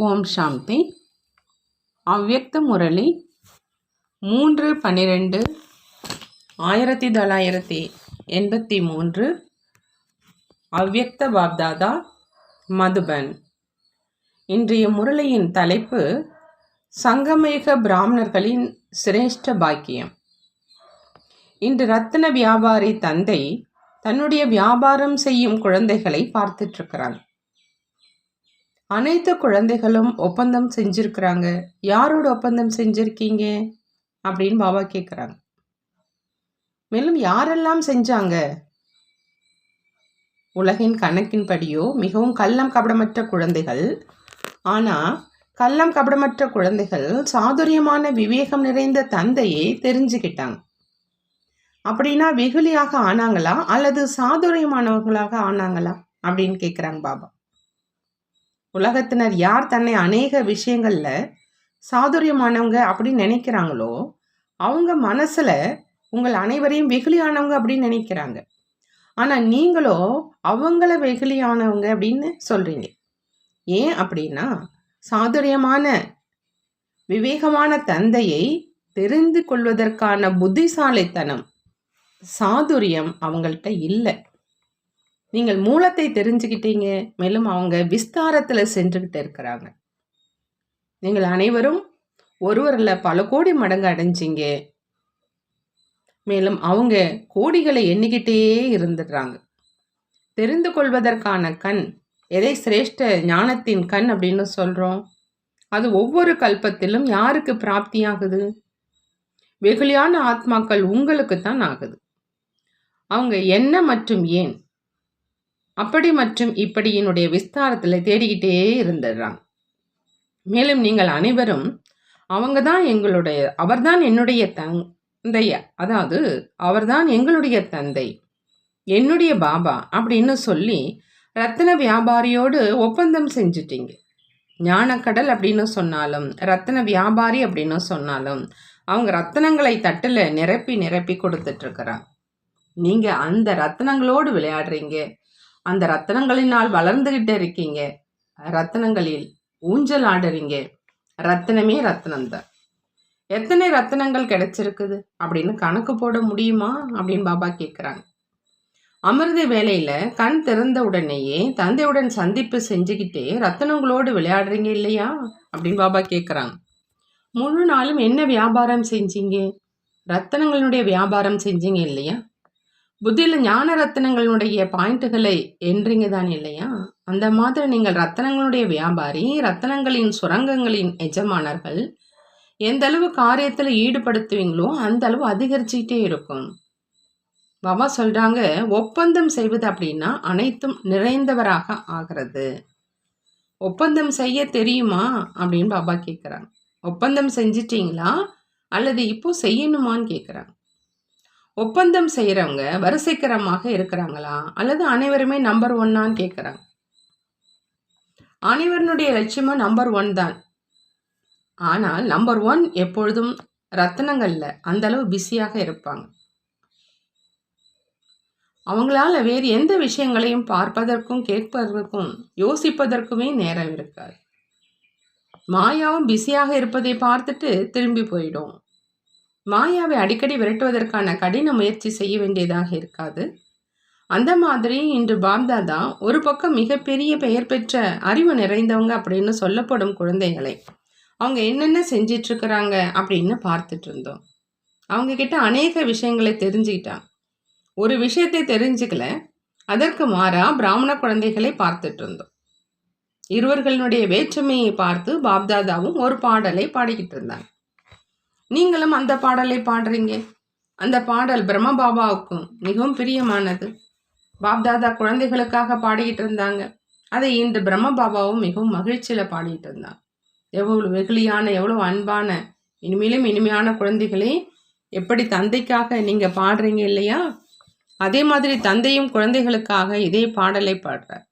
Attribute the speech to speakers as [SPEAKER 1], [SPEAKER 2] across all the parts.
[SPEAKER 1] ஓம் சாந்தி. அவ்யக்த முரளி 3/12/1983. அவ்யக்த பாப்தாதா, மதுபன். இன்றைய முரளியின் தலைப்பு சங்கமயுக பிராமணர்களின் சிரேஷ்ட பாக்கியம். இன்று ரத்தின வியாபாரி தந்தை தன்னுடைய வியாபாரம் செய்யும் குழந்தைகளை பார்த்துட்ருக்கிறாங்க. அனைத்து குழந்தைகளும் ஒப்பந்தம் செஞ்சிருக்கிறாங்க. யாரோட ஒப்பந்தம் செஞ்சிருக்கீங்க அப்படின்னு பாபா கேட்குறாங்க. மேலும் யாரெல்லாம் செஞ்சாங்க? உலகின் கணக்கின்படியோ மிகவும் கள்ளம் கபடமற்ற குழந்தைகள். ஆனால் கள்ளம் கபடமற்ற குழந்தைகள் சாதுரியமான விவேகம் நிறைந்த தந்தையை தெரிஞ்சுக்கிட்டாங்க. அப்படின்னா வெகுளியாக ஆனாங்களா அல்லது சாதுரியமானவர்களாக ஆனாங்களா அப்படின்னு கேட்குறாங்க பாபா. உலகத்தினர் யார் தன்னை அநேக விஷயங்கள்ல சாதுரியமானவங்க அப்படின்னு நினைக்கிறாங்களோ அவங்க மனசுல உங்கள் அனைவரையும் வெகுளியானவங்க அப்படின்னு நினைக்கிறாங்க. ஆனா நீங்களோ அவங்கள வெகுளியானவங்க அப்படின்னு சொல்றீங்க. ஏன் அப்படின்னா சாதுரியமான விவேகமான தந்தையை தெரிந்து கொள்வதற்கான புத்திசாலித்தனம், சாதுரியம் அவங்கள்ட்ட இல்லை. நீங்கள் மூலத்தை தெரிஞ்சுக்கிட்டீங்க. மேலும் அவங்க விஸ்தாரத்தில் சென்றுக்கிட்டு இருக்கிறாங்க. நீங்கள் அனைவரும் ஒருவரில் பல கோடி மடங்கு அடைஞ்சிங்க. மேலும் அவங்க கோடிகளை எண்ணிக்கிட்டே இருந்துடுறாங்க. தெரிந்து கொள்வதற்கான கண், எதை சிரேஷ்ட ஞானத்தின் கண் அப்படின்னு சொல்கிறோம், அது ஒவ்வொரு கல்பத்திலும் யாருக்கு பிராப்தியாகுது? வெகுளியான ஆத்மாக்கள் உங்களுக்கு தான் ஆகுது. அவங்க என்ன மற்றும் ஏன், அப்படி மற்றும் இப்படியினுடைய விஸ்தாரத்தில் தேடிக்கிட்டே இருந்துடுறாங்க. மேலும் நீங்கள் அனைவரும் அவங்க தான் அவர்தான் என்னுடைய தந்தை, அதாவது அவர்தான் எங்களுடைய தந்தை, என்னுடைய பாபா அப்படின்னு சொல்லி ரத்தின வியாபாரியோடு ஒப்பந்தம் செஞ்சுட்டீங்க. ஞானக்கடல் அப்படின்னு சொன்னாலும் ரத்தின வியாபாரி அப்படின்னு சொன்னாலும் அவங்க ரத்தினங்களை தட்டில் நிரப்பி நிரப்பி கொடுத்துட்ருக்குறாங்க. நீங்கள் அந்த ரத்தினங்களோடு விளையாடுறீங்க. அந்த ரத்தினங்களினால் வளர்ந்துகிட்டே இருக்கீங்க. ரத்தினங்களில் ஊஞ்சல் ஆடுறீங்க. ரத்தினமே ரத்தினம்தான். எத்தனை ரத்தினங்கள் கிடைச்சிருக்குது அப்படின்னு கணக்கு போட முடியுமா அப்படின்னு பாபா கேட்குறாங்க. அமிர்த வேலையில கண் திறந்த உடனேயே தந்தையுடன் சந்திப்பு செஞ்சுக்கிட்டே ரத்தினங்களோடு விளையாடுறீங்க இல்லையா அப்படின்னு பாபா கேட்குறாங்க. முழு நாளும் என்ன வியாபாரம் செஞ்சீங்க? ரத்தினங்களுடைய வியாபாரம் செஞ்சீங்க இல்லையா? புத்தியில் ஞான ரத்தினங்களுடைய பாயிண்ட்டுகளை என்றீங்க தான் இல்லையா? அந்த மாதிரி நீங்கள் ரத்தினங்களுடைய வியாபாரி, ரத்தினங்களின் சுரங்கங்களின் எஜமானர்கள். எந்த அளவு காரியத்தில் ஈடுபடுத்துவீங்களோ அந்த அளவு அதிகரிச்சுக்கிட்டே இருக்கும். பாபா சொல்றாங்க, ஒப்பந்தம் செய்வது அப்படின்னா அனைத்தும் நிறைந்தவராக ஆகிறது. ஒப்பந்தம் செய்ய தெரியுமா அப்படின்னு பாபா கேட்குறாங்க. ஒப்பந்தம் செஞ்சிட்டீங்களா அல்லது இப்போ செய்யணுமான்னு கேட்குறாங்க. ஒப்பந்தம் செய்கிறவங்க வரிசைக்கரமாக இருக்கிறாங்களா அல்லது அனைவருமே நம்பர் ஒன்னான்னு கேட்குறாங்க. அனைவருடைய லட்சியமும் நம்பர் ஒன் தான். ஆனால் நம்பர் ஒன் எப்பொழுதும் ரத்தினங்கள்ல அந்த அளவு பிஸியாக இருப்பாங்க. அவங்களால வேறு எந்த விஷயங்களையும் பார்ப்பதற்கும் கேட்பதற்கும் யோசிப்பதற்குமே நேரம் இருக்காது. மாயாவும் பிஸியாக இருப்பதை பார்த்துட்டு திரும்பி போயிடும். மாயாவை அடிக்கடி விரட்டுவதற்கான கடின முயற்சி செய்ய வேண்டியதாக இருக்காது. அந்த மாதிரி இன்று பாப்தாதா ஒரு பக்கம் மிகப்பெரிய பெயர் பெற்ற அறிவு நிறைந்தவங்க அப்படின்னு சொல்லப்படும் குழந்தைகளை அவங்க என்னென்ன செஞ்சிட்ருக்கிறாங்க அப்படின்னு பார்த்துட்டு இருந்தோம். அவங்க கிட்ட அநேக விஷயங்களை தெரிஞ்சுக்கிட்டாங்க. ஒரு விஷயத்தை தெரிஞ்சுக்கல, அதற்கு மாறா பிராமண குழந்தைகளை பார்த்துட்டு இருந்தோம். இருவர்களுடைய வேற்றுமையை பார்த்து பாப்தாதாவும் ஒரு பாடலை பாடிக்கிட்டு இருந்தாங்க. நீங்களும் அந்த பாடலை பாடுறீங்க. அந்த பாடல் பிரம்ம பாபாவுக்கும் மிகவும் பிரியமானது. பாப்தாதா குழந்தைகளுக்காக பாடிக்கிட்டு இருந்தாங்க. அதை இன்று பிரம்ம பாபாவும் மிகவும் மகிழ்ச்சியில் பாடிட்டு இருந்தாங்க. எவ்வளவு வெகுளியான, எவ்வளவு அன்பான, இனிமேலும் இனிமையான குழந்தைகளே, எப்படி தந்தைக்காக நீங்கள் பாடுறீங்க இல்லையா? அதே மாதிரி தந்தையும் குழந்தைகளுக்காக இதே பாடலை பாடுறார்.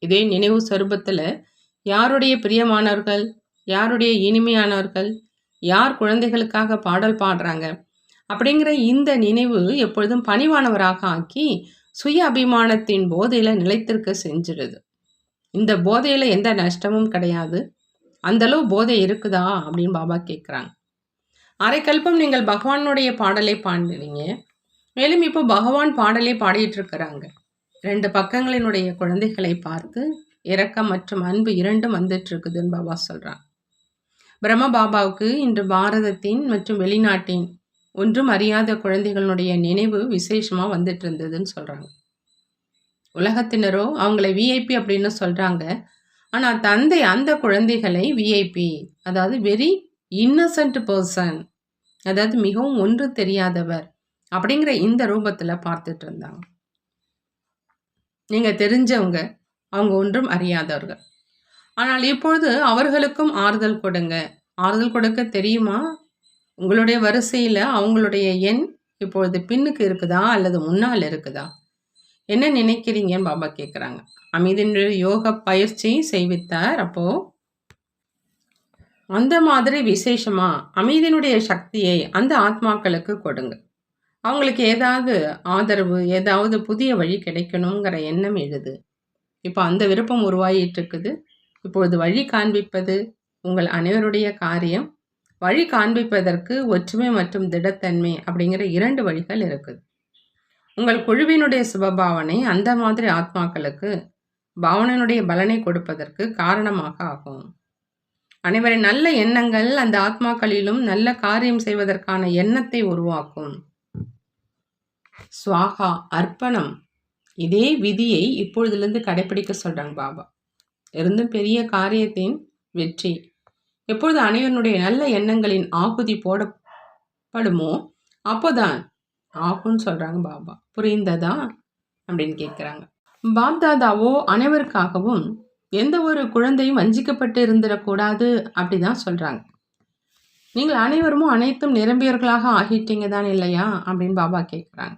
[SPEAKER 1] இதே நினைவு சொரூபத்தில் யாருடைய பிரியமானவர்கள், யாருடைய இனிமையானவர்கள், யார் குழந்தைகளுக்காக பாடல் பாடுறாங்க அப்படிங்கிற இந்த நினைவு எப்பொழுதும் பணிவானவராக ஆக்கி சுய அபிமானத்தின் போதையில் நிலைத்திருக்க செஞ்சிடுது. இந்த போதையில் எந்த நஷ்டமும் கிடையாது. அந்தளவு போதை இருக்குதா அப்படின்னு பாபா கேட்குறாங்க. அரைக்கல்பம் நீங்கள் பகவானுடைய பாடலை பாடுறீங்க, மேலும் இப்போ பகவான் பாடலை பாடிட்டு இருக்கிறாங்க. 2 பக்கங்களினுடைய குழந்தைகளை பார்த்து இரக்கம் மற்றும் அன்பு இரண்டும் வந்துட்டு இருக்குதுன்னு பாபா சொல்கிறாங்க. பிரம்ம பாபாவுக்கு இன்று பாரதத்தின் மற்றும் வெளிநாட்டின் ஒன்றும் அறியாத குழந்தைகளுடைய நினைவு விசேஷமாக வந்துட்டு இருந்ததுன்னு சொல்கிறாங்க. உலகத்தினரோ அவங்கள விஐபி அப்படின்னு சொல்கிறாங்க. ஆனால் தந்தை அந்த குழந்தைகளை விஐபி, அதாவது வெரி இன்னசென்ட் பர்சன், அதாவது மிகவும் ஒன்று தெரியாதவர் அப்படிங்கிற இந்த ரூபத்தில் பார்த்துட்டு இருந்தாங்க. நீங்கள் தெரிஞ்சவங்க, அவங்க ஒன்றும் அறியாதவர்கள். ஆனால் இப்பொழுது அவர்களுக்கும் ஆறுதல் கொடுங்க. ஆறுதல் கொடுக்க தெரியுமா? உங்களுடைய வரிசையில் அவங்களுடைய எண் இப்பொழுது பின்னுக்கு இருக்குதா அல்லது முன்னால் இருக்குதா? என்ன நினைக்கிறீங்கன்னு பாபா கேட்குறாங்க. அமைதியினுடைய யோக பயிற்சி செய்வித்தார். அப்போது அந்த மாதிரி விசேஷமாக அமைதியினுடைய சக்தியை அந்த ஆத்மாக்களுக்கு கொடுங்க. அவங்களுக்கு ஏதாவது ஆதரவு, ஏதாவது புதிய வழி கிடைக்கணுங்கிற எண்ணம் எழுது. இப்போ அந்த விருப்பம் உருவாகிட்டு இருக்குது. இப்பொழுது வழி காண்பிப்பது உங்கள் அனைவருடைய காரியம். வழி காண்பிப்பதற்கு ஒற்றுமை மற்றும் திடத்தன்மை அப்படிங்கிற 2 வழிகள் இருக்குது. உங்கள் குழுவினுடைய சுபபாவனை அந்த மாதிரி ஆத்மாக்களுக்கு பாவனையினுடைய பலனை கொடுப்பதற்கு காரணமாக ஆகும். அனைவரின் நல்ல எண்ணங்கள் அந்த ஆத்மாக்களிலும் நல்ல காரியம் செய்வதற்கான எண்ணத்தை உருவாக்கும். ஸ்வாகா, அர்ப்பணம். இதே விதியை இப்பொழுதிலிருந்து கடைபிடிக்க சொல்கிறாங்க பாபா. இருந்தும் பெரிய காரியத்தின் வெற்றி எப்பொழுது அனைவருடைய நல்ல எண்ணங்களின் ஆகுதி போடப்படுமோ அப்போதான் ஆகும்னு சொல்கிறாங்க பாபா. புரிந்ததா அப்படின்னு கேட்குறாங்க. பாப்தாதாவோ அனைவருக்காகவும் எந்த ஒரு குழந்தையும் வஞ்சிக்கப்பட்டு இருந்துடக்கூடாது அப்படி தான் சொல்கிறாங்க. நீங்கள் அனைவரும் அனைத்தும் நிரம்பியவர்களாக ஆகிட்டீங்க தான் இல்லையா அப்படின்னு பாபா கேட்குறாங்க.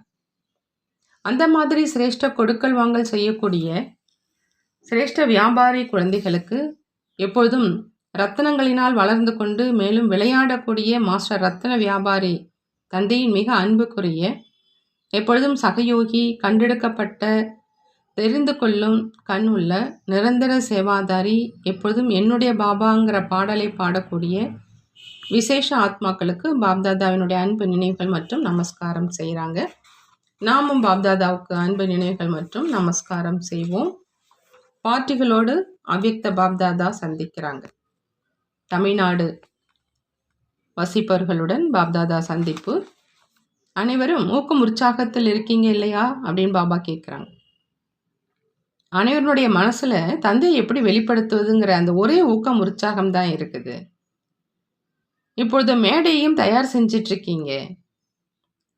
[SPEAKER 1] அந்த மாதிரி சிரேஷ்ட கொடுக்கல் வாங்கல் செய்யக்கூடிய சிரேஷ்ட வியாபாரி குழந்தைகளுக்கு எப்பொழுதும் ரத்தனங்களினால் வளர்ந்து கொண்டு மேலும் விளையாடக்கூடிய மாஸ்டர் ரத்தன வியாபாரி தந்தையின் மிக அன்புக்குரிய, எப்பொழுதும் சகயோகி, கண்டெடுக்கப்பட்ட, தெரிந்து கொள்ளும் கண் உள்ள நிரந்தர சேவாதாரி, எப்பொழுதும் என்னுடைய பாபாங்கிற பாடலை பாடக்கூடிய விசேஷ ஆத்மாக்களுக்கு பாப்தாதாவினுடைய அன்பு நினைவுகள் மற்றும் நமஸ்காரம் செய்கிறாங்க. நாமும் பாப்தாதாவுக்கு அன்பு நினைவுகள் மற்றும் நமஸ்காரம் செய்வோம். பாட்டிகளோடு அவ்யக்த பாப்தாதா சந்திக்கிறாங்க. தமிழ்நாடு வசிப்பவர்களுடன் பாப்தாதா சந்திப்பு. அனைவரும் ஊக்கம் உற்சாகத்தில் இருக்கீங்க இல்லையா அப்படின்னு பாபா கேட்குறாங்க. அனைவருடைய மனசில் தந்தையை எப்படி வெளிப்படுத்துவதுங்கிற அந்த ஒரே ஊக்கம் உற்சாகம் தான் இருக்குது. இப்பொழுது மேடையும் தயார் செஞ்சிட்ருக்கீங்க.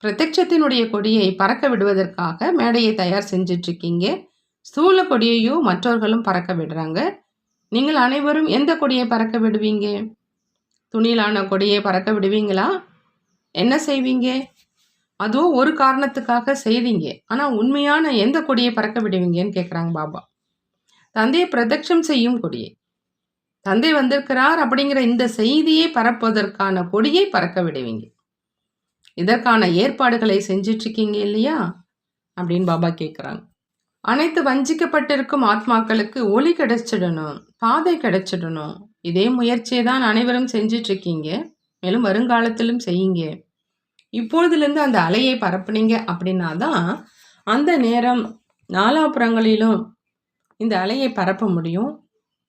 [SPEAKER 1] பிரத்யட்சத்தினுடைய கொடியை பறக்க விடுவதற்காக மேடையை தயார் செஞ்சிட்ருக்கீங்க. ஸ்தூல கொடியையும் மற்றவர்களும் பறக்க விடுறாங்க. நீங்கள் அனைவரும் எந்த கொடியை பறக்க விடுவீங்க? துணியிலான கொடியை பறக்க விடுவீங்களா? என்ன செய்வீங்க? அதுவும் ஒரு காரணத்துக்காக செய்வீங்க. ஆனால் உண்மையான எந்த கொடியை பறக்க விடுவீங்கன்னு கேட்குறாங்க பாபா. தந்தையை பிரதட்சம் செய்யும் கொடியை, தந்தை வந்திருக்கிறார் அப்படிங்கிற இந்த செய்தியை பரப்புவதற்கான கொடியை பறக்க விடுவீங்க. இதற்கான ஏற்பாடுகளை செஞ்சிட்ருக்கீங்க இல்லையா அப்படின்னு பாபா கேட்குறாங்க. அனைத்து வஞ்சிக்கப்பட்டிருக்கும் ஆத்மாக்களுக்கு ஒளி கிடைச்சிடணும், பாதை கிடைச்சிடணும். இதே முயற்சியை தான் அனைவரும் செஞ்சிட்ருக்கீங்க. மேலும் வருங்காலத்திலும் செய்யுங்க. இப்பொழுதுலேருந்து அந்த அலையை பரப்புனீங்க அப்படின்னா தான் அந்த நேரம் நாலாபுறங்களிலும் இந்த அலையை பரப்ப முடியும்.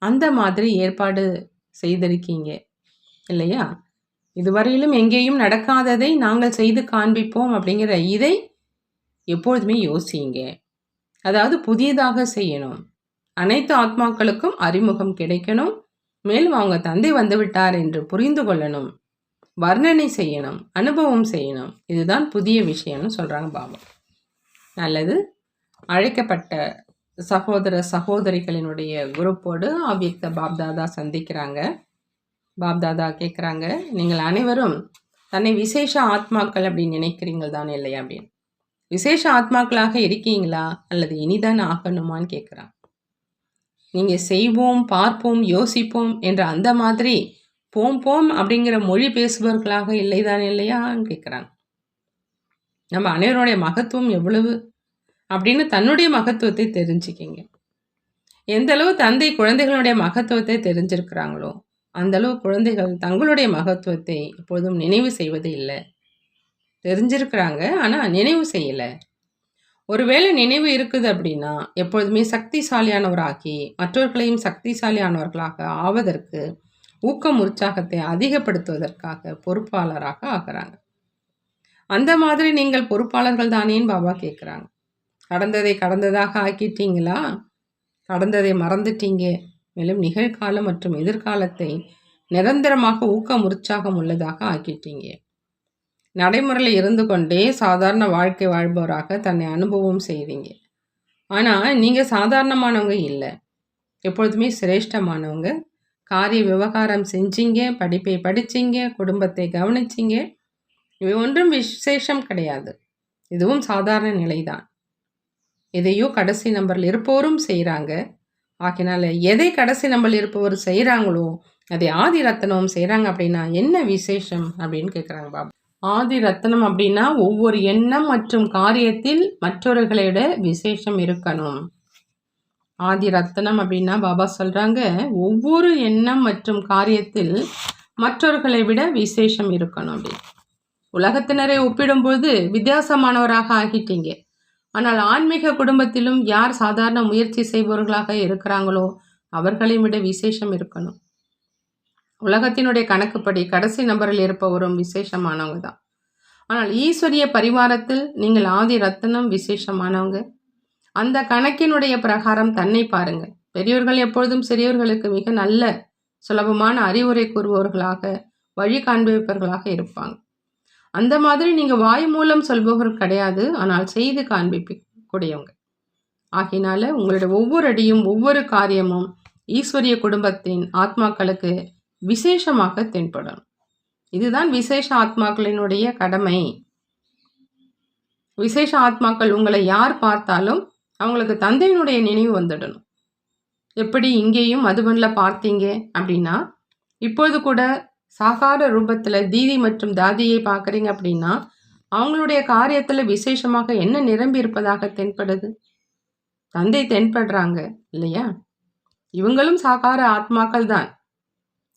[SPEAKER 1] அந்த மாதிரி ஏற்பாடு செய்திருக்கீங்க இல்லையா? இதுவரையிலும் எங்கேயும் நடக்காததை நாங்கள் செய்து காண்பிப்போம் அப்படிங்கிற இதை எப்பொழுதுமே யோசிங்க. அதாவது புதியதாக செய்யணும். அனைத்து ஆத்மாக்களுக்கும் அறிமுகம் கிடைக்கணும். மேலும் அவங்க தந்தை வந்து விட்டார் என்று புரிந்து கொள்ளணும். வர்ணனை செய்யணும், அனுபவம் செய்யணும். இதுதான் புதிய விஷயம்னு சொல்கிறாங்க பாபா. நல்லது. அழைக்கப்பட்ட சகோதர சகோதரிகளினுடைய குரூப்போடு அவ்யக்த பாப்தாதா சந்திக்கிறாங்க. பாப்தாதா கேட்குறாங்க, நீங்கள் அனைவரும் தன்னை விசேஷ ஆத்மாக்கள் அப்படின்னு நினைக்கிறீங்க தானே இல்லையா அப்படின்னு. விசேஷ ஆத்மாக்களாக இருக்கீங்களா அல்லது இனிதான் ஆகணுமான்னு கேட்குறாங்க. நீங்கள் செய்வோம், பார்ப்போம், யோசிப்போம் என்ற அந்த மாதிரி போம் போம் அப்படிங்கிற மொழி பேசுபவர்களாக இல்லைதானே இல்லையான்னு கேட்குறாங்க. நம்ம அனைவருடைய மகத்துவம் எவ்வளவு அப்படின்னு தன்னுடைய மகத்துவத்தை தெரிஞ்சுக்கிங்க. எந்த அளவு தந்தை குழந்தைகளுடைய மகத்துவத்தை தெரிஞ்சிருக்கிறாங்களோ அந்தளவு குழந்தைகள் தங்களுடைய மகத்துவத்தை எப்பொழுதும் நினைவு செய்வது இல்லை. தெரிஞ்சிருக்கிறாங்க, ஆனால் நினைவு செய்யலை. ஒருவேளை நினைவு இருக்குது அப்படின்னா எப்பொழுதுமே சக்திசாலியானவராகி மற்றவர்களையும் சக்திசாலியானவர்களாக ஆவதற்கு ஊக்கம் உற்சாகத்தை அதிகப்படுத்துவதற்காக பொறுப்பாளராக ஆகிறாங்க. அந்த மாதிரி நீங்கள் பொறுப்பாளர்கள் தானேன்னு பாபா கேட்குறாங்க. கடந்ததை கடந்ததாக ஆக்கிட்டீங்களா? கடந்ததை மறந்துட்டீங்க. மேலும் நிகழ்காலம் மற்றும் எதிர்காலத்தை நிரந்தரமாக ஊக்கம் உற்சாகம் உள்ளதாக ஆக்கிட்டீங்க. நடைமுறையில் இருந்து கொண்டே சாதாரண வாழ்க்கை வாழ்பவராக தன்னை அனுபவம் செய்வீங்க. ஆனால் நீங்கள் சாதாரணமானவங்க இல்லை, எப்பொழுதுமே சிரேஷ்டமானவங்க. காரிய விவகாரம் செஞ்சீங்க, படிப்பை படிச்சிங்க, குடும்பத்தை கவனிச்சிங்க. இவை ஒன்றும் விசேஷம் கிடையாது. இதுவும் சாதாரண நிலைதான். எதையோ கடைசி நம்பரில் இருப்பவரும் செய்கிறாங்க. ஆகினால எதை கடைசி நம்பரில் இருப்பவர் செய்கிறாங்களோ அதை ஆதி ரத்னமும் செய்கிறாங்க. அப்படின்னா என்ன விசேஷம் அப்படின்னு கேட்குறாங்க பாபா. ஆதி ரத்னம் அப்படின்னா ஒவ்வொரு எண்ணம் மற்றும் காரியத்தில் மற்றவர்களை விட விசேஷம் இருக்கணும். ஆதி ரத்னம் அப்படின்னா பாபா சொல்கிறாங்க, ஒவ்வொரு எண்ணம் மற்றும் காரியத்தில் மற்றவர்களை விட விசேஷம் இருக்கணும். அப்படி உலகத்தினரை ஒப்பிடும்போது வித்தியாசமானவராக ஆகிட்டீங்க. ஆனால் ஆன்மீக குடும்பத்திலும் யார் சாதாரண முயற்சி செய்பவர்களாக இருக்கிறாங்களோ அவர்களை விட விசேஷம் இருக்கணும். உலகத்தினுடைய கணக்குப்படி கடைசி நம்பரில் இருப்பவரும் விசேஷமானவங்க தான். ஆனால் ஈஸ்வரிய பரிவாரத்தில் நீங்கள் ஆதி ரத்னம் விசேஷமானவங்க. அந்த கணக்கினுடைய பிரகாரம் தன்னை பாருங்க. பெரியவர்கள் எப்பொழுதும் சிறியவர்களுக்கு மிக நல்ல சுலபமான அறிவுரை கூறுபவர்களாக வழி காண்பிப்பவர்களாக இருப்பாங்க. அந்த மாதிரி நீங்கள் வாய் மூலம் சொல்பவர்கள் கிடையாது, ஆனால் செய்து காண்பிக்கக்கூடியவங்க. ஆகினால உங்களுடைய ஒவ்வொரு அடியும் ஒவ்வொரு காரியமும் ஈஸ்வரிய குடும்பத்தின் ஆத்மாக்களுக்கு விசேஷமாக தென்படும். இதுதான் விசேஷ ஆத்மாக்களினுடைய கடமை. விசேஷ ஆத்மாக்கள் உங்களை யார் பார்த்தாலும் அவங்களுக்கு தந்தையினுடைய நினைவு வந்துடணும். எப்படி இங்கேயும் மதுபனில் பார்த்தீங்க அப்படின்னா, இப்போது கூட சாகார ரூபத்தில் தீதி மற்றும் தாதியை பார்க்குறீங்க அப்படின்னா அவங்களுடைய காரியத்தில் விசேஷமாக என்ன நிரம்பி இருப்பதாக தென்படுது? தந்தை தென்படுறாங்க இல்லையா? இவங்களும் சாகார ஆத்மாக்கள் தான்.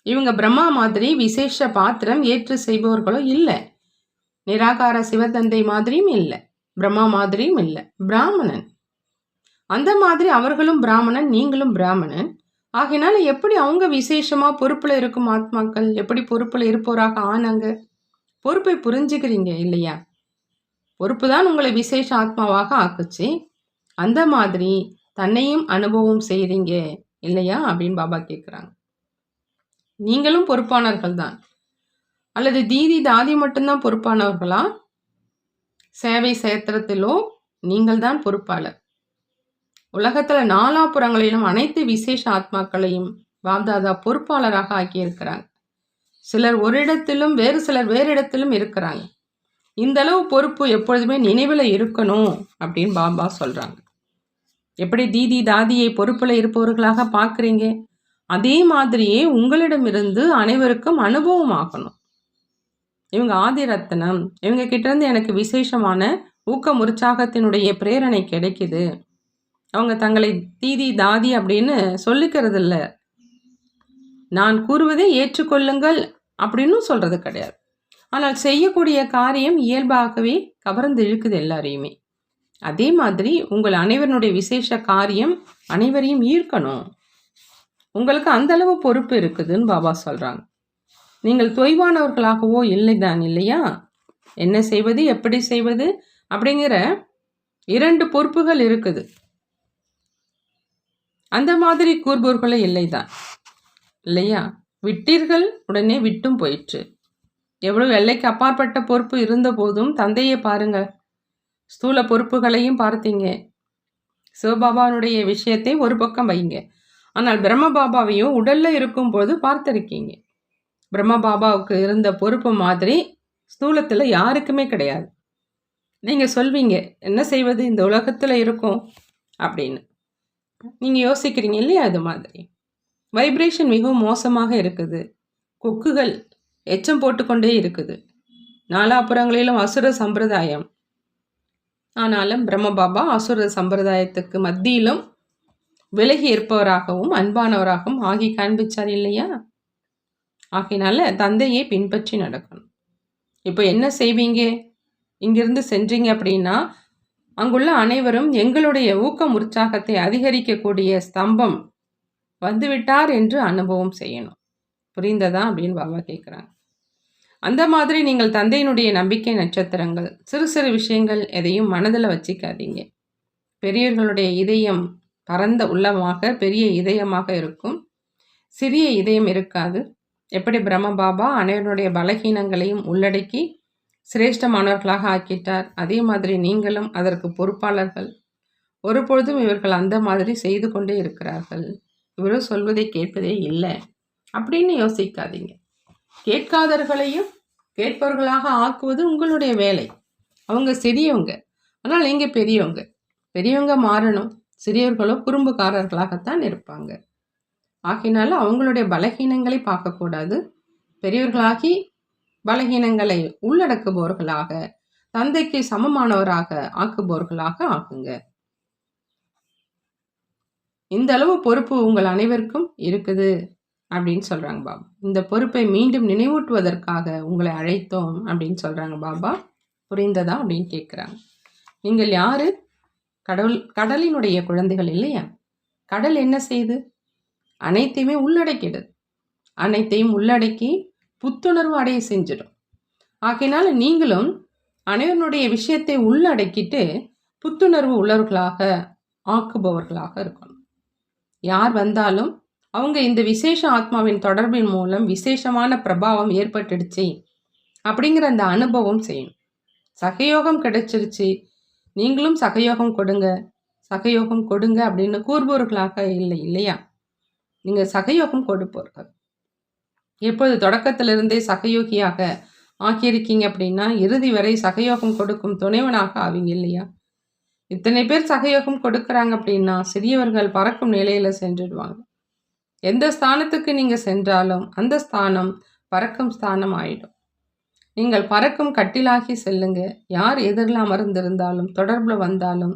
[SPEAKER 1] இவங்க பிரம்மா மாதிரி விசேஷ பாத்திரம் ஏற்று செய்பவர்களும் இல்லை. நிராகார சிவதந்தை மாதிரியும் இல்லை, பிரம்மா மாதிரியும் இல்லை, பிராமணன். அந்த மாதிரி அவர்களும் பிராமணன், நீங்களும் பிராமணன். ஆகினால எப்படி அவங்க விசேஷமாக பொறுப்பில் இருக்கும் ஆத்மாக்கள் எப்படி பொறுப்பில் இருப்பவராக ஆனாங்க? பொறுப்பை புரிஞ்சுக்கிறீங்க இல்லையா? பொறுப்பு தான் உங்களை விசேஷ ஆத்மாவாக ஆக்குச்சு. அந்த மாதிரி தன்னையும் அனுபவம் செய்கிறீங்க இல்லையா அப்படின்னு பாபா கேட்குறாங்க. நீங்களும் பொறுப்பானவர்கள் தான். அல்லது தீதி தாதி மட்டும்தான் பொறுப்பானவர்களா? சேவை சேத்திரத்திலோ நீங்கள் தான் பொறுப்பாளர். உலகத்தில் நாலாபுறங்களிலும் அனைத்து விசேஷ ஆத்மாக்களையும் பாப்தாதா பொறுப்பாளராக ஆக்கியிருக்கிறாங்க. சிலர் ஒரு இடத்திலும் வேறு சிலர் வேறு இடத்திலும் இருக்கிறாங்க. இந்த அளவு பொறுப்பு எப்பொழுதுமே நினைவில் இருக்கணும் அப்படின்னு பாபா சொல்கிறாங்க. எப்படி தீதி தாதியை பொறுப்பில் இருப்பவர்களாக பார்க்குறீங்க, அதே மாதிரியே உங்களிடமிருந்து அனைவருக்கும் அனுபவம் ஆகணும். இவங்க ஆதி ரத்னம், இவங்க கிட்டேருந்து எனக்கு விசேஷமான ஊக்கம் உற்சாகத்தினுடைய பிரேரணை கிடைக்குது. அவங்க தங்களை தீதி தாதி அப்படின்னு சொல்லிக்கிறது இல்லை. நான் கூறுவதை ஏற்றுக்கொள்ளுங்கள் அப்படின்னு சொல்கிறது கிடையாது. ஆனால் செய்யக்கூடிய காரியம் இயல்பாகவே கவர்ந்து இழுக்குது எல்லாரையுமே. அதே மாதிரி உங்கள் அனைவருடைய விசேஷ காரியம் அனைவரையும் ஈர்க்கணும். உங்களுக்கு அந்தளவு பொறுப்பு இருக்குதுன்னு பாபா சொல்கிறாங்க. நீங்கள் தொய்வானவர்களாகவோ இல்லைதான் இல்லையா? என்ன செய்வது, எப்படி செய்வது அப்படிங்கிற 2 பொறுப்புகள் இருக்குது. அந்த மாதிரி கூறுபவர்களும் இல்லைதான் இல்லையா? விட்டீர்கள், உடனே விட்டும் போயிற்று. எவ்வளவு எல்லைக்கு அப்பாற்பட்ட பொறுப்பு இருந்த போதும் தந்தையை பாருங்க, ஸ்தூல பொறுப்புகளையும் பார்த்தீங்க. சிவபாபாவுடைய விஷயத்தை ஒரு பக்கம் வைங்க. ஆனால் பிரம்ம பாபாவையும் உடல்ல இருக்கும்போது பார்த்திருக்கீங்க. பிரம்ம பாபாவுக்கு இருந்த பொறுப்பு மாதிரி ஸ்தூலத்தில் யாருக்குமே கிடையாது. நீங்கள் சொல்வீங்க, என்ன செய்வது, இந்த உலகத்தில் இருக்கும் அப்படின்னு நீங்கள் யோசிக்கிறீங்க இல்லையா? அது மாதிரி வைப்ரேஷன் மிகவும் மோசமாக இருக்குது. கொக்குகள் எச்சம் போட்டுக்கொண்டே இருக்குது. நாலாபுறங்களிலும் அசுர சம்பிரதாயம். ஆனாலும் பிரம்ம பாபா அசுர சம்பிரதாயத்துக்கு மத்தியிலும் விலகி இருப்பவராகவும் அன்பானவராகவும் ஆகி காண்பிச்சார் இல்லையா? ஆகையினால தந்தையை பின்பற்றி நடக்கணும். இப்போ என்ன செய்வீங்க? இங்கிருந்து சென்றீங்க அப்படின்னா, அங்குள்ள அனைவரும் எங்களுடைய ஊக்கம் உற்சாகத்தை அதிகரிக்கக்கூடிய ஸ்தம்பம் வந்துவிட்டார் என்று அனுபவம் செய்யணும். புரிந்ததா? அப்படின்னு பாபா கேட்குறாங்க. அந்த மாதிரி நீங்கள் தந்தையினுடைய நம்பிக்கை நட்சத்திரங்கள், சிறு சிறு விஷயங்கள் எதையும் மனதில் வச்சிக்காதீங்க. பெரியவர்களுடைய இதயம் பரந்த உள்ளமாக, பெரிய இதயமாக இருக்கும். சிறிய இதயம் இருக்காது. எப்படி பிரம்ம பாபா அனைவருடைய பலகீனங்களையும் உள்ளடக்கி சிரேஷ்டமானவர்களாக ஆக்கிட்டார், அதே மாதிரி நீங்களும் அதற்கு பொறுப்பாளர்கள். ஒருபொழுதும் இவர்கள் அந்த மாதிரி செய்து கொண்டே இருக்கிறார்கள், இவரும் சொல்வதை கேட்பதே இல்லை அப்படின்னு யோசிக்காதீங்க. கேட்காதவர்களையும் கேட்பவர்களாக ஆக்குவது உங்களுடைய வேலை. அவங்க சிறியவங்க, ஆனால் நீங்கள் பெரியவங்க. பெரியவங்க மாறணும், சிறியவர்களோ குறும்புக்காரர்களாகத்தான் இருப்பாங்க. ஆகினால அவங்களுடைய பலகீனங்களை பார்க்கக்கூடாது. பெரியவர்களாகி பலகீனங்களை உள்ளடக்குபவர்களாக, தந்தைக்கு சமமானவராக ஆக்குபவர்களாக ஆக்குங்க. இந்த அளவு பொறுப்பு உங்கள் அனைவருக்கும் இருக்குது அப்படின்னு சொல்கிறாங்க பாபா. இந்த பொறுப்பை மீண்டும் நினைவூட்டுவதற்காக உங்களை அழைத்தோம் அப்படின்னு சொல்கிறாங்க பாபா. புரிந்ததா அப்படின்னு கேட்குறாங்க. நீங்கள் யார்? கடலினுடைய குழந்தைகள் இல்லையா? கடல் என்ன செய்யுது? அனைத்தையுமே உள்ளடக்கிடுது. அனைத்தையும் உள்ளடக்கி புத்துணர்வு அடைய செஞ்சிடும். ஆகையினால நீங்களும் அனைவருடைய விஷயத்தை உள்ளடக்கிட்டு புத்துணர்வு உள்ளவர்களாக ஆக்குபவர்களாக இருக்கணும். யார் வந்தாலும் அவங்க இந்த விசேஷ ஆத்மாவின் தொடர்பின் மூலம் விசேஷமான பிரபாவம் ஏற்பட்டுடுச்சு அப்படிங்கிற அந்த அனுபவம் செய்யணும். சகயோகம் கிடைச்சிருச்சு, நீங்களும் சகயோகம் கொடுங்க, சகயோகம் கொடுங்க அப்படின்னு கூறுபவர்களாக இல்லை இல்லையா? நீங்கள் சகயோகம் கொடுப்பவர்கள். எப்போது தொடக்கத்திலிருந்தே சகயோகியாக ஆக்கியிருக்கீங்க அப்படின்னா இறுதி வரை சகயோகம் கொடுக்கும் துணைவனாக ஆவீங்க இல்லையா? இத்தனை பேர் சகயோகம் கொடுக்குறாங்க அப்படின்னா சிறியவர்கள் பறக்கும் நிலையில் சென்றுடுவாங்க. எந்த ஸ்தானத்துக்கு நீங்கள் சென்றாலும் அந்த ஸ்தானம் பறக்கும் ஸ்தானம் ஆயிடும். நீங்கள் பறக்கும் கட்டிலாகி செல்லுங்க. யார் எதிரில் அமர்ந்திருந்தாலும் தொடர்பில் வந்தாலும்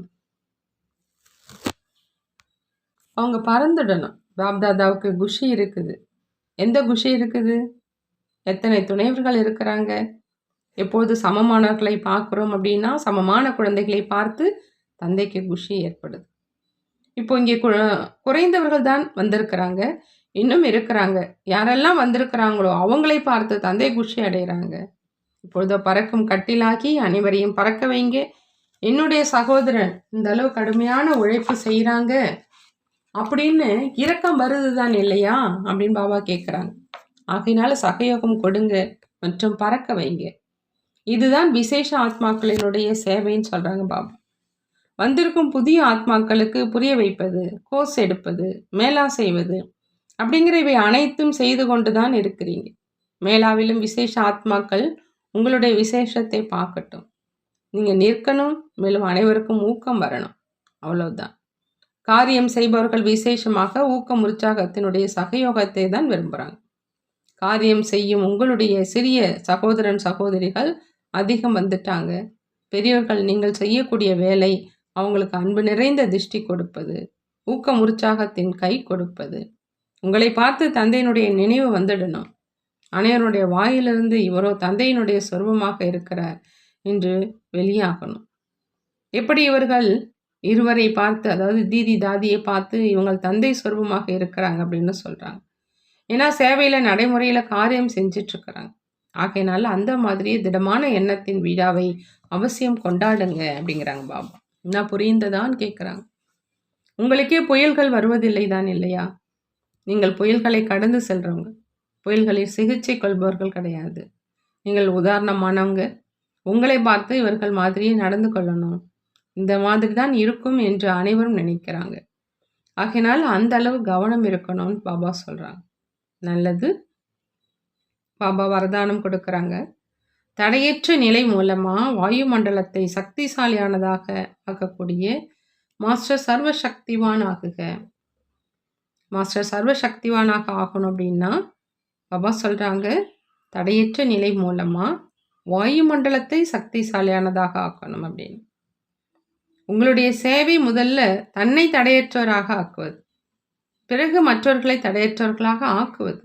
[SPEAKER 1] அவங்க பறந்துடணும். பாப்தாதாவுக்கு குஷி இருக்குது. எந்த குஷி இருக்குது? எத்தனை துணைவர்கள் இருக்கிறாங்க. எப்போது சமமானவர்களை பார்க்குறோம் அப்படின்னா சமமான குழந்தைகளை பார்த்து தந்தைக்கு குஷி ஏற்படுது. இப்போ இங்கே குறைந்தவர்கள் தான் வந்திருக்கிறாங்க, இன்னும் இருக்கிறாங்க. யாரெல்லாம் வந்திருக்கிறாங்களோ அவங்களை பார்த்து தந்தை குஷி அடைகிறாங்க. இப்பொழுது பறக்கும் கட்டிலாக்கி அனைவரையும் பறக்க வைங்க. என்னுடைய சகோதரன் இந்த அளவு கடுமையான உழைப்பு செய்கிறாங்க அப்படின்னு இரக்கம் வருது தான் இல்லையா அப்படின்னு பாபா கேட்குறாங்க. ஆகையினால சகயோகம் கொடுங்க மற்றும் பறக்க வைங்க. இதுதான் விசேஷ ஆத்மாக்களினுடைய சேவைன்னு சொல்கிறாங்க பாபா. வந்திருக்கும் புதிய ஆத்மாக்களுக்கு புரிய வைப்பது, கோர்ஸ் எடுப்பது, மேலா செய்வது அப்படிங்கிற இவை அனைத்தும் செய்து கொண்டு தான் இருக்கிறீங்க. மேலாவிலும் விசேஷ ஆத்மாக்கள் உங்களுடைய விசேஷத்தை பார்க்கட்டும். நீங்கள் நிற்கணும், மேலும் அனைவருக்கும் ஊக்கம் வரணும், அவ்வளவுதான். காரியம் செய்பவர்கள் விசேஷமாக ஊக்கம் உற்சாகத்தினுடைய சகயோகத்தை தான் விரும்புகிறாங்க. காரியம் செய்யும் உங்களுடைய சிறிய சகோதரன் சகோதரிகள் அதிகம் வந்துட்டாங்க. பெரியவர்கள் நீங்கள் செய்யக்கூடிய வேலை அவங்களுக்கு அன்பு நிறைந்த திருஷ்டி கொடுப்பது, ஊக்கம் உற்சாகத்தின் கை கொடுப்பது. உங்களை பார்த்து தந்தையினுடைய நினைவு வந்துடணும். அனைவருடைய வாயிலிருந்து இவரோ தந்தையினுடைய சொர்வமாக இருக்கிறார் என்று வெளியாகணும். எப்படி இவர்கள் இருவரை பார்த்து, அதாவது தீதி தாதியை பார்த்து இவங்கள் தந்தை சொர்வமாக இருக்கிறாங்க அப்படின்னு சொல்கிறாங்க. ஏன்னா சேவையில் நடைமுறையில் காரியம் செஞ்சிட்ருக்கிறாங்க. ஆகையினால அந்த மாதிரியே திடமான எண்ணத்தின் விழாவை அவசியம் கொண்டாடுங்க அப்படிங்கிறாங்க பாபா. என்ன புரிந்ததான்னு கேட்குறாங்க. உங்களுக்கே புயல்கள் வருவதில்லை தான் இல்லையா? நீங்கள் புயல்களை கடந்து செல்றவங்க, புயல்களில் சிகிச்சை கொள்பவர்கள் கிடையாது. நீங்கள் உதாரணமானவங்க. உங்களை பார்த்து இவர்கள் மாதிரியே நடந்து கொள்ளணும், இந்த மாதிரி தான் இருக்கும் என்று அனைவரும் நினைக்கிறாங்க. ஆகையினால் அந்த அளவு கவனம் இருக்கணும்னு பாபா சொல்கிறாங்க. நல்லது. பாபா வரதானம் கொடுக்குறாங்க. தடையற்ற நிலை மூலமாக வாயுமண்டலத்தை சக்திசாலியானதாக ஆக்கக்கூடிய மாஸ்டர் சர்வசக்திவான் ஆகுக. மாஸ்டர் சர்வசக்திவானாக ஆகணும் அப்படின்னா பாபா சொல்கிறாங்க, தடையற்ற நிலை மூலமாக வாயுமண்டலத்தை சக்திசாலியானதாக ஆக்கணும் அப்படின்னு. உங்களுடைய சேவை முதல்ல தன்னை தடையற்றவராக ஆக்குவது, பிறகு மற்றவர்களை தடையற்றவர்களாக ஆக்குவது.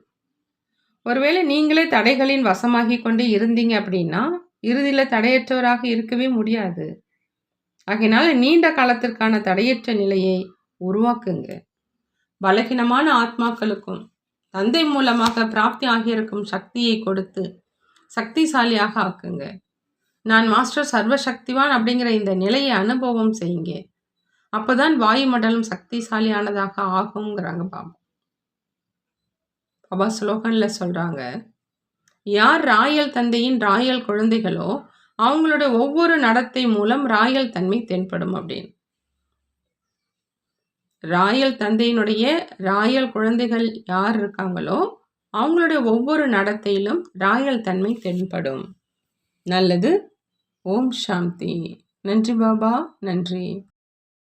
[SPEAKER 1] ஒருவேளை நீங்களே தடைகளின் வசமாகிக் கொண்டே இருந்தீங்க அப்படின்னா, இறுதியில தடையற்றவராக இருக்கவே முடியாது. ஆகையினால நீண்ட காலத்திற்கான தடையற்ற நிலையை உருவாக்குங்க. பலகீனமான ஆத்மாக்களுக்கும் தந்தை மூலமாக பிராப்தி ஆகியிருக்கும் சக்தியை கொடுத்து சக்திசாலியாக ஆக்குங்க. நான் மாஸ்டர் சர்வசக்திவான் அப்படிங்கிற இந்த நிலையை அனுபவம் செய்யுங்க. அப்பதான் வாயுமண்டலம் சக்திசாலியானதாக ஆகுங்கிறாங்க பாபா. பாபா ஸ்லோகன்ல சொல்றாங்க, யார் ராயல் தந்தையின் ராயல் குழந்தைகளோ அவங்களோட ஒவ்வொரு நடத்தை மூலம் ராயல் தன்மை தென்படும் அப்படின்னு. ராயல் தந்தையினுடைய ராயல் குழந்தைகள் யார் இருக்காங்களோ அவங்களுடைய ஒவ்வொரு நடத்தையிலும் ராயல் தன்மை தென்படும். நல்லது. ஓம் சாந்தி. நன்றி பாபா, நன்றி.